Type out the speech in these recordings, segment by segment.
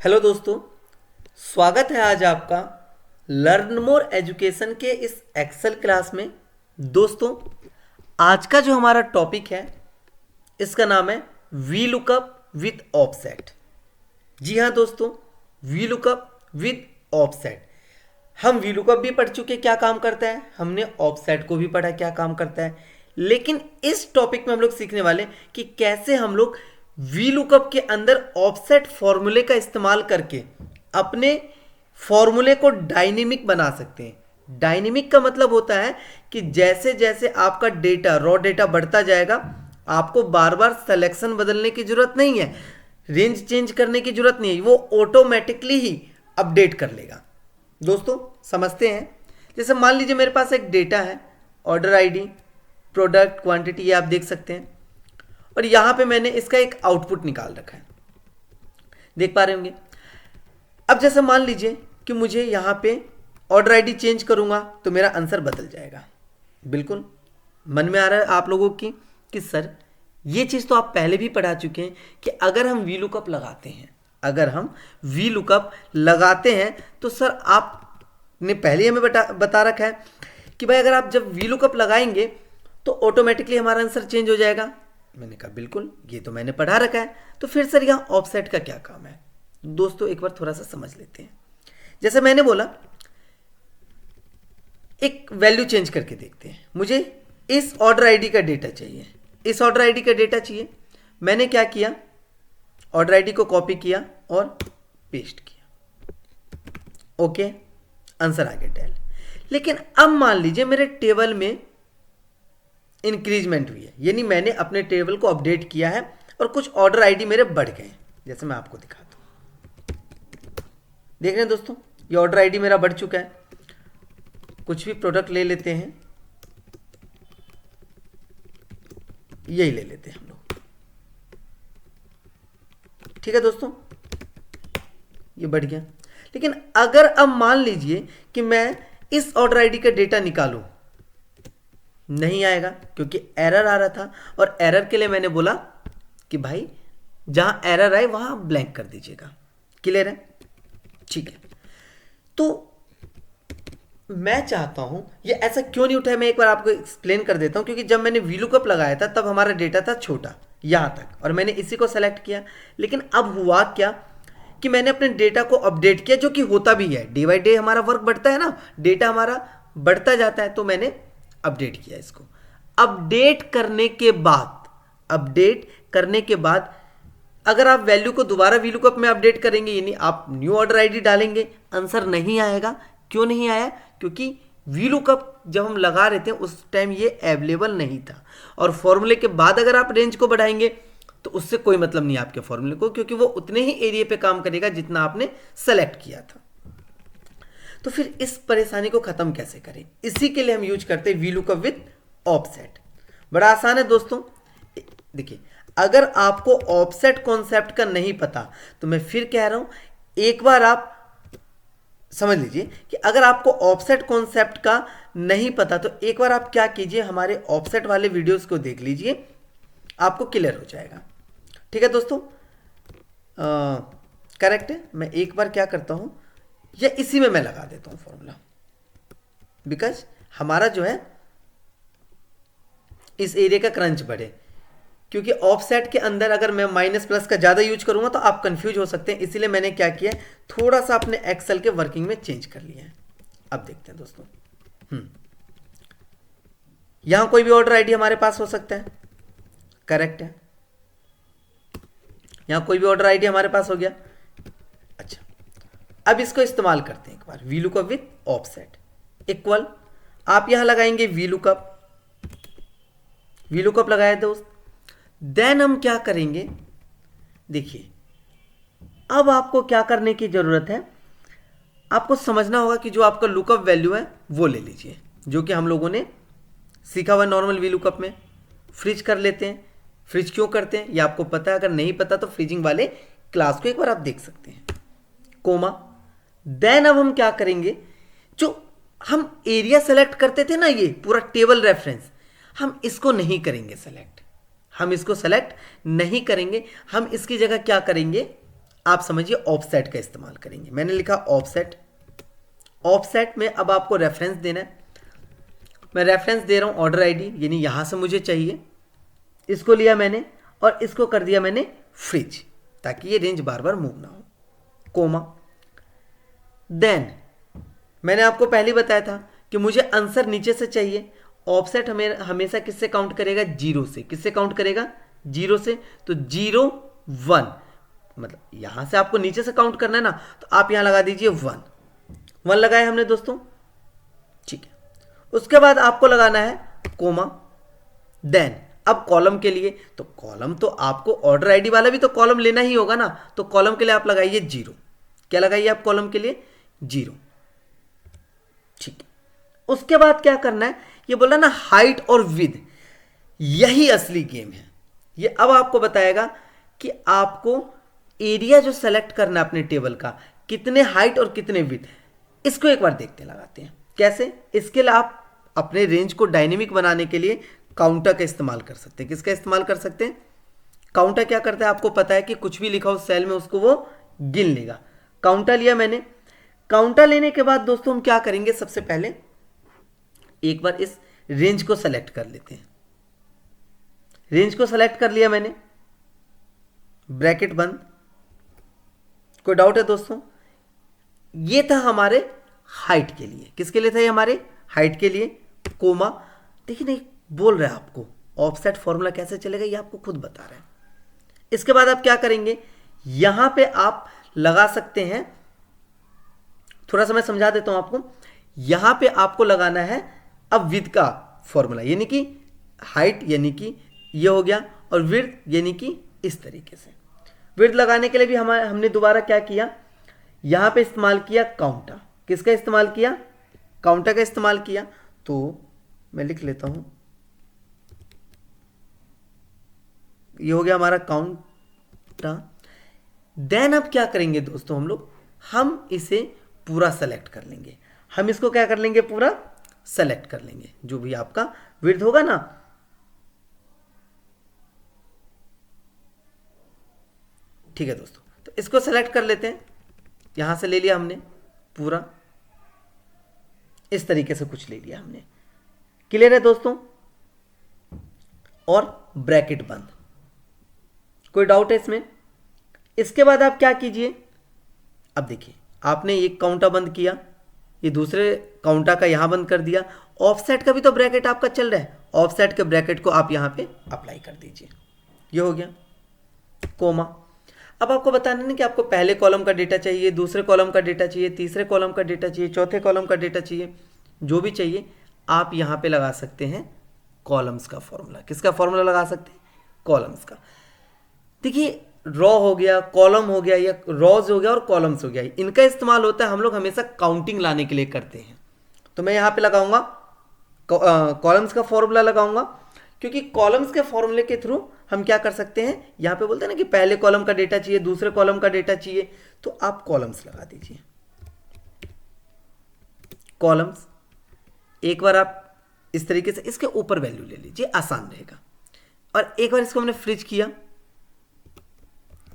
Hello दोस्तों, स्वागत है आज आपका लर्न मोर एजुकेशन के इस एक्सेल क्लास में। दोस्तों, आज का जो हमारा टॉपिक है इसका नाम है वी लुकअप विथ ऑफसेट। जी हाँ दोस्तों, वी लुकअप विथ ऑफसेट। हम वी लुकअप भी पढ़ चुके क्या काम करता है, हमने ऑफसेट को भी पढ़ा क्या काम करता है, लेकिन इस टॉपिक में हम लोग सीखने वाले कि कैसे हम लोग वी लुकअप के अंदर ऑफसेट फॉर्मूले का इस्तेमाल करके अपने फॉर्मूले को डायनेमिक बना सकते हैं। डायनेमिक का मतलब होता है कि जैसे जैसे आपका डेटा रॉ डेटा बढ़ता जाएगा, आपको बार बार सिलेक्शन बदलने की जरूरत नहीं है, रेंज चेंज करने की जरूरत नहीं है, वो ऑटोमेटिकली ही अपडेट कर लेगा। दोस्तों समझते हैं। जैसे मान लीजिए मेरे पास एक डेटा है, ऑर्डर आईडी, प्रोडक्ट, क्वांटिटी, ये आप देख सकते हैं, और यहां पे मैंने इसका एक आउटपुट निकाल रखा है, देख पा रहे होंगे। अब जैसे मान लीजिए कि मुझे यहां पे ऑर्डर आईडी चेंज करूंगा तो मेरा आंसर बदल जाएगा। बिल्कुल मन में आ रहा है आप लोगों की कि सर ये चीज़ तो आप पहले भी पढ़ा चुके हैं कि अगर हम वी लुकअप लगाते हैं, अगर हम वी लुकअप लगाते हैं तो सर आपने पहले हमें बता रखा है कि भाई अगर आप जब वी लुकअप लगाएंगे तो ऑटोमेटिकली हमारा आंसर चेंज हो जाएगा। मैंने कहा बिल्कुल, ये तो मैंने पढ़ा रखा है, तो फिर सर यहाँ ऑफसेट का क्या काम है। दोस्तों एक बार थोड़ा सा समझ लेते हैं। जैसे मैंने बोला एक वैल्यू चेंज करके देखते हैं, मुझे इस ऑर्डर आईडी का डेटा चाहिए, इस ऑर्डर आईडी का डेटा चाहिए। मैंने क्या किया, ऑर्डर आईडी को कॉपी किया और पेस्ट किया, ओके, आंसर आ गया डेल। लेकिन अब मान लीजिए मेरे टेबल में इंक्रीजमेंट हुई है, यानी मैंने अपने टेबल को अपडेट किया है और कुछ ऑर्डर आईडी मेरे बढ़ गए। जैसे मैं आपको दिखाता हूं, देख रहे हैं दोस्तों, ये ऑर्डर आईडी मेरा बढ़ चुका है। कुछ भी प्रोडक्ट ले लेते हैं, यही ले लेते हैं हम लोग, ठीक है दोस्तों, ये बढ़ गया। लेकिन अगर अब मान लीजिए कि मैं इस ऑर्डर आईडी का डेटा निकालूं, नहीं आएगा क्योंकि एरर आ रहा था, और एरर के लिए मैंने बोला कि भाई जहां एरर आए वहां ब्लैंक कर दीजिएगा। क्लियर है? ठीक है। तो मैं चाहता हूं ये ऐसा क्यों नहीं उठा है, मैं एक बार आपको एक्सप्लेन कर देता हूं। क्योंकि जब मैंने वी लुकअप लगाया था तब हमारा डेटा था छोटा यहां तक, और मैंने इसी को सेलेक्ट किया। लेकिन अब हुआ क्या कि मैंने अपने डेटा को अपडेट किया, जो कि होता भी है, डे बाई डे हमारा वर्क बढ़ता है ना, डेटा हमारा बढ़ता जाता है, तो मैंने अपडेट किया इसको। अपडेट करने के बाद अगर आप वैल्यू को दोबारा वी लुकअप में अपडेट करेंगे, यानी आप न्यू ऑर्डर आईडी डालेंगे, आंसर नहीं आएगा। क्यों नहीं आया? क्योंकि वी लुकअप जब हम लगा रहे थे उस टाइम ये अवेलेबल नहीं था, और फॉर्मूले के बाद अगर आप रेंज को बढ़ाएंगे तो उससे कोई मतलब नहीं आपके फॉर्मूले को, क्योंकि वो उतने ही एरिया पे काम करेगा जितना आपने सेलेक्ट किया था। तो फिर इस परेशानी को खत्म कैसे करें, इसी के लिए हम यूज करते हैं वी लुकअप विथ ऑफसेट। बड़ा आसान है दोस्तों। देखिए, अगर आपको ऑफसेट कॉन्सेप्ट का नहीं पता तो मैं फिर कह रहा हूं, एक बार आप समझ लीजिए कि अगर आपको ऑफसेट कॉन्सेप्ट का नहीं पता तो एक बार आप क्या कीजिए, हमारे ऑफसेट वाले वीडियोस को देख लीजिए, आपको क्लियर हो जाएगा। ठीक है दोस्तों, करेक्ट है। मैं एक बार क्या करता हूं, या इसी में मैं लगा देता हूं फॉर्मूला, बिकॉज हमारा जो है इस एरिया का क्रंच बढ़े। क्योंकि ऑफसेट के अंदर अगर मैं माइनस प्लस का ज़्यादा यूज करूंगा तो आप कंफ्यूज हो सकते हैं, इसीलिए मैंने क्या किया, थोड़ा सा अपने एक्सेल के वर्किंग में चेंज कर लिया है। अब देखते हैं दोस्तों, यहां कोई भी ऑर्डर आईडी हमारे पास हो सकता है, करेक्ट है। यहां कोई भी ऑर्डर आईडी हमारे पास हो गया। अच्छा, अब इसको इस्तेमाल करते हैं एक बार, V lookup with offset equal, आप यहां लगाएंगे वी लुकअप लगाए दोस्त। देन हम क्या करेंगे, देखिए अब आपको क्या करने की जरूरत है, आपको समझना होगा कि जो आपका लुकअप वैल्यू है वो ले लीजिए, जो कि हम लोगों ने सीखा हुआ नॉर्मल वी लुकअप में। फ्रिज कर लेते हैं। फ्रिज क्यों करते हैं ये आपको पता है, अगर नहीं पता तो फ्रीजिंग वाले क्लास को एक बार आप देख सकते हैं, कोमा। देन अब हम क्या करेंगे, जो हम एरिया सेलेक्ट करते थे ना, ये पूरा टेबल रेफरेंस, हम इसको नहीं करेंगे सेलेक्ट, हम इसको सेलेक्ट नहीं करेंगे। हम इसकी जगह क्या करेंगे, आप समझिए ऑफसेट का इस्तेमाल करेंगे। मैंने लिखा ऑफसेट। ऑफसेट में अब आपको रेफरेंस देना है। मैं रेफरेंस दे रहा हूं ऑर्डर आईडी, यानी यहां से मुझे चाहिए, इसको लिया मैंने और इसको कर दिया मैंने फ्रिज, ताकि ये रेंज बार बार मूव ना हो, कोमा। देन मैंने आपको पहले ही बताया था कि मुझे आंसर नीचे से चाहिए। ऑफसेट हमें हमेशा किससे काउंट करेगा? जीरो से। किससे काउंट करेगा? जीरो से। तो 0 1, मतलब यहां से आपको नीचे से काउंट करना है ना, तो आप यहां लगा दीजिए 1। 1 लगाए हमने दोस्तों, ठीक है। उसके बाद आपको लगाना है कोमा। देन अब कॉलम के लिए, तो कॉलम तो आपको ऑर्डर आईडी वाला भी तो कॉलम लेना ही होगा ना, तो कॉलम के लिए आप लगाइए 0। क्या लगाइए आप कॉलम के लिए? 0, ठीक है। उसके बाद क्या करना है? ये बोला ना हाइट और विड्थ, यही असली गेम है। ये अब आपको बताएगा कि आपको एरिया जो सेलेक्ट करना है अपने टेबल का, कितने हाइट और कितने विड्थ, इसको एक बार देखते लगाते हैं कैसे। इसके लिए आप अपने रेंज को डायनेमिक बनाने के लिए काउंटर का इस्तेमाल कर सकते हैं। किसका इस्तेमाल कर सकते हैं? काउंटर क्या करता है आपको पता है कि कुछ भी लिखा हो सेल में उसको वो गिन लेगा। काउंटर लिया मैंने। काउंटर लेने के बाद दोस्तों हम क्या करेंगे? सबसे पहले एक बार इस रेंज को सेलेक्ट कर लेते हैं। रेंज को सेलेक्ट कर लिया मैंने, ब्रैकेट बंद। कोई डाउट है दोस्तों? ये था हमारे हाइट के लिए। किसके लिए था ये? हमारे हाइट के लिए, कोमा। देखिए नहीं बोल रहा है आपको ऑफसेट फॉर्मूला कैसे चलेगा, ये आपको खुद बता रहा है। इसके बाद आप क्या करेंगे? यहां पे आप लगा सकते हैं, थोड़ा सा मैं समझा देता हूं आपको। यहां पे आपको लगाना है अब विड्थ का फॉर्मूला, यानी कि हाइट यानी कि ये हो गया, और विड्थ यानी कि इस तरीके से। विड्थ लगाने के लिए भी हमने दोबारा क्या किया? यहां पे इस्तेमाल किया काउंटर। किसका इस्तेमाल किया? काउंटर का इस्तेमाल किया। तो मैं लिख लेता हूं, ये हो गया हमारा काउंटर। देन अब क्या करेंगे दोस्तों हम इसे पूरा सेलेक्ट कर लेंगे। हम इसको क्या कर लेंगे? पूरा सेलेक्ट कर लेंगे। जो भी आपका विड्थ होगा ना, ठीक है दोस्तों, तो इसको सेलेक्ट कर लेते हैं। यहां से ले लिया हमने पूरा, इस तरीके से कुछ ले लिया हमने। क्लियर है दोस्तों? और ब्रैकेट बंद। कोई डाउट है इसमें? इसके बाद आप क्या कीजिए? अब देखिए आपने एक काउंटर बंद किया, ये दूसरे काउंटर का यहां बंद कर दिया। ऑफसेट का भी तो ब्रैकेट आपका चल रहा है, ऑफसेट के ब्रैकेट को आप यहां पे अप्लाई कर दीजिए। ये हो गया कोमा। अब आपको बताना है कि आपको पहले कॉलम का डेटा चाहिए, दूसरे कॉलम का डेटा चाहिए, तीसरे कॉलम का डेटा चाहिए, चौथे कॉलम का डेटा चाहिए, जो भी चाहिए आप यहां पे लगा सकते हैं कॉलम्स का फॉर्मूला। किसका फॉर्मूला लगा सकते हैं? कॉलम्स का। देखिए रॉ हो गया, कॉलम हो गया, या रॉज हो गया और कॉलम्स हो गया, इनका इस्तेमाल होता है हम लोग हमेशा काउंटिंग लाने के लिए करते हैं। तो मैं यहां पे लगाऊंगा कॉलम्स का फॉर्मूला लगाऊंगा, क्योंकि कॉलम्स के फॉर्मूले के थ्रू हम क्या कर सकते हैं? यहां पे बोलते हैं ना कि पहले कॉलम का डेटा चाहिए, दूसरे कॉलम का डेटा चाहिए, तो आप कॉलम्स लगा दीजिए। कॉलम्स एक बार आप इस तरीके से इसके ऊपर वैल्यू ले लीजिए, आसान रहेगा। और एक बार इसको हमने फ्रिज किया,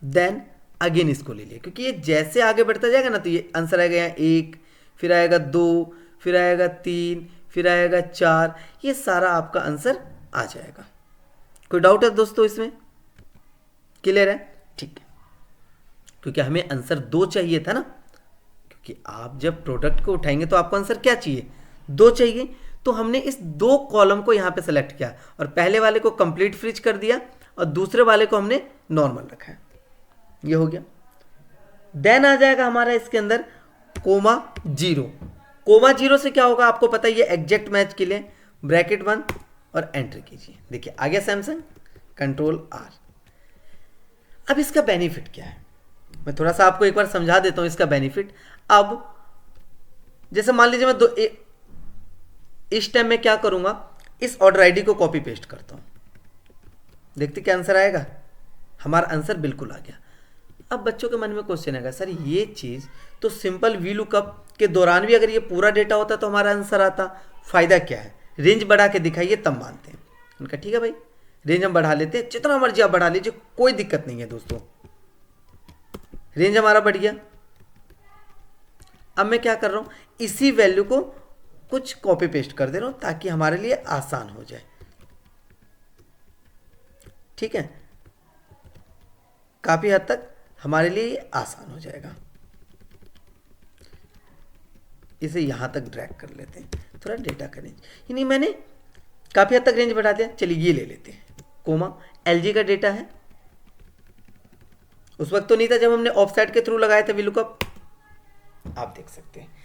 देन अगेन इसको ले लिया, क्योंकि ये जैसे आगे बढ़ता जाएगा ना, तो ये आंसर आएगा यहाँ 1, फिर आएगा 2, फिर आएगा 3, फिर आएगा 4, ये सारा आपका आंसर आ जाएगा। कोई डाउट है दोस्तों इसमें? क्लियर है? ठीक है, क्योंकि हमें आंसर 2 चाहिए था ना, क्योंकि आप जब प्रोडक्ट को उठाएंगे तो आपको आंसर क्या चाहिए? 2 चाहिए। तो हमने इस 2 कॉलम को यहां पे सेलेक्ट किया, और पहले वाले को कंप्लीट फ्रिज कर दिया और दूसरे वाले को हमने नॉर्मल रखा है। ये हो गया। देन आ जाएगा हमारा इसके अंदर कोमा 0। कोमा 0 से क्या होगा आपको पता है, ये एग्जैक्ट मैच के लिए ब्रैकेट बंद और एंटर कीजिए। देखिए आ गया सैमसंग, कंट्रोल R। अब इसका बेनिफिट क्या है, मैं थोड़ा सा आपको एक बार समझा देता हूं इसका बेनिफिट। अब जैसे मान लीजिए मैं इस टाइम में क्या करूंगा, इस ऑर्डर आईडी को कॉपी पेस्ट करता हूं, देखते क्या आंसर आएगा। हमारा आंसर बिल्कुल आ गया। अब बच्चों के मन में क्वेश्चन आएगा, सर ये चीज तो सिंपल वी लुकअप के दौरान भी अगर ये पूरा डेटा होता तो हमारा आंसर आता, फायदा क्या है? रेंज बढ़ा के दिखाइए तब मानते हैं। उनका ठीक है भाई, रेंज हम बढ़ा लेते हैं, जितना मर्जी आप बढ़ा लीजिए, कोई दिक्कत नहीं है दोस्तों। रेंज हमारा बढ़ गया। अब मैं क्या कर रहा हूँ, इसी वैल्यू को कुछ कॉपी पेस्ट कर दे रहा हूँ ताकि हमारे लिए आसान हो जाए। ठीक है, काफ़ी हद तक हमारे लिए आसान हो जाएगा। इसे यहाँ तक ड्रैग कर लेते हैं, थोड़ा डेटा का रेंज, यानी मैंने काफ़ी हद तक रेंज बढ़ा दिया। चलिए ये ले लेते हैं, कोमा एलजी का डेटा है। उस वक्त तो नहीं था जब हमने ऑफसेट के थ्रू लगाया था वी लुकअप, आप देख सकते हैं।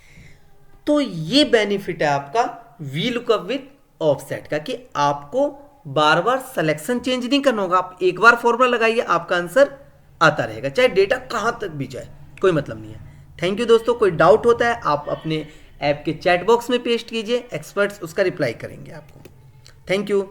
तो ये बेनिफिट है आपका वी लुकअप विद ऑफसेट का, कि आपको बार बार सिलेक्शन चेंज नहीं करना होगा। आप एक बार फॉर्मूला लगाइए, आपका आंसर आता रहेगा, चाहे डेटा कहां तक भी जाए, कोई मतलब नहीं है। थैंक यू दोस्तों। कोई डाउट होता है आप अपने ऐप के चैट बॉक्स में पेस्ट कीजिए, एक्सपर्ट्स उसका रिप्लाई करेंगे आपको। Thank you.